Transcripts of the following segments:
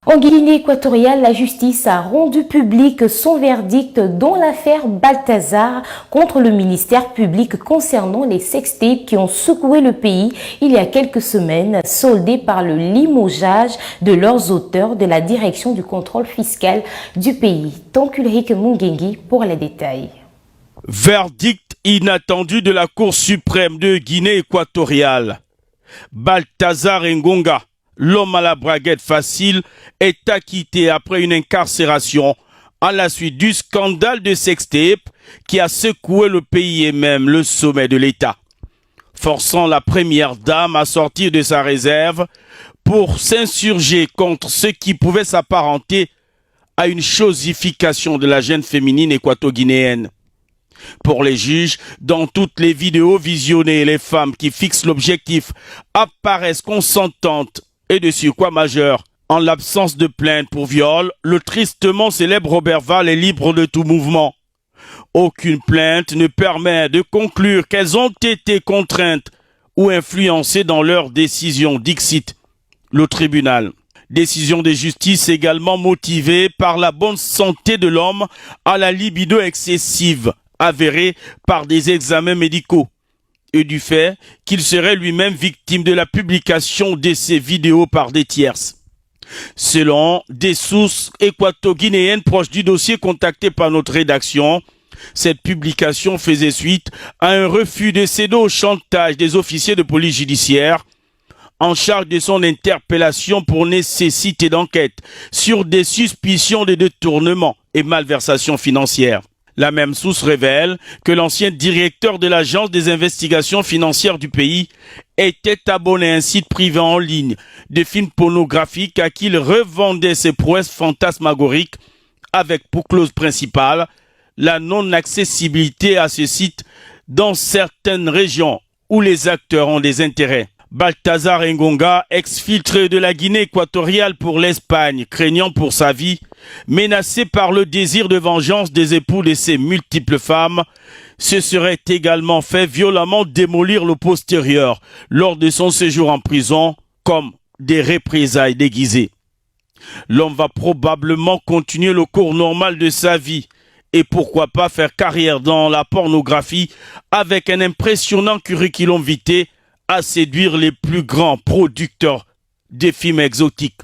En Guinée équatoriale, la justice a rendu public son verdict dans l'affaire Balthazar contre le ministère public concernant les sextapes qui ont secoué le pays il y a quelques semaines, soldés par le limogeage de leurs auteurs de la direction du contrôle fiscal du pays. Tonkulrik Mungengi pour les détails. Verdict inattendu de la Cour suprême de Guinée équatoriale. Balthazar Ngonga, l'homme à la braguette facile, est acquitté après une incarcération à la suite du scandale de sextape qui a secoué le pays et même le sommet de l'État, forçant la première dame à sortir de sa réserve pour s'insurger contre ce qui pouvait s'apparenter à une chosification de la jeune féminine équato-guinéenne. Pour les juges, dans toutes les vidéos visionnées, les femmes qui fixent l'objectif apparaissent consentantes et de surcroît majeures. En l'absence de plainte pour viol, le tristement célèbre Robert Val est libre de tout mouvement. Aucune plainte ne permet de conclure qu'elles ont été contraintes ou influencées dans leur décision, dixit le tribunal. Décision de justice également motivée par la bonne santé de l'homme à la libido excessive, avérée par des examens médicaux, et du fait qu'il serait lui-même victime de la publication de ces vidéos par des tierces. Selon des sources équato-guinéennes proches du dossier contacté par notre rédaction, cette publication faisait suite à un refus de céder au chantage des officiers de police judiciaire en charge de son interpellation pour nécessité d'enquête sur des suspicions de détournement et malversation financière. La même source révèle que l'ancien directeur de l'Agence des investigations financières du pays était abonné à un site privé en ligne de films pornographiques à qui il revendait ses prouesses fantasmagoriques avec pour clause principale la non-accessibilité à ce site dans certaines régions où les acteurs ont des intérêts. Balthazar Ngonga, exfiltré de la Guinée équatoriale pour l'Espagne, craignant pour sa vie, menacé par le désir de vengeance des époux de ses multiples femmes, se serait également fait violemment démolir le postérieur lors de son séjour en prison comme des représailles déguisées. L'homme va probablement continuer le cours normal de sa vie et pourquoi pas faire carrière dans la pornographie avec un impressionnant curriculum vitae à séduire les plus grands producteurs des films exotiques.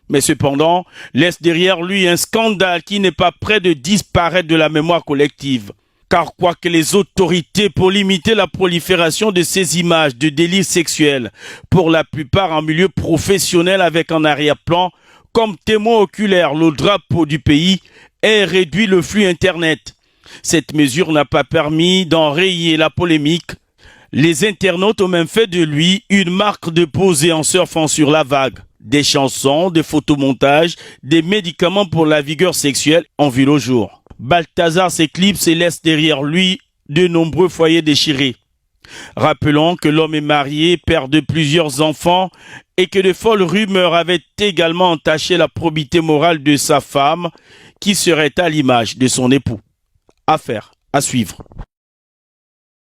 Mais cependant, laisse derrière lui un scandale qui n'est pas près de disparaître de la mémoire collective. Car quoique les autorités pour limiter la prolifération de ces images de délits sexuels, pour la plupart en milieu professionnel avec en arrière-plan, comme témoin oculaire le drapeau du pays, ait réduit le flux Internet. Cette mesure n'a pas permis d'enrayer la polémique. Les internautes ont même fait de lui une marque de poser en surfant sur la vague. Des chansons, des photomontages, des médicaments pour la vigueur sexuelle ont vu le jour. Balthazar s'éclipse et laisse derrière lui de nombreux foyers déchirés. Rappelons que l'homme est marié, père de plusieurs enfants et que de folles rumeurs avaient également entaché la probité morale de sa femme qui serait à l'image de son époux. Affaire à suivre.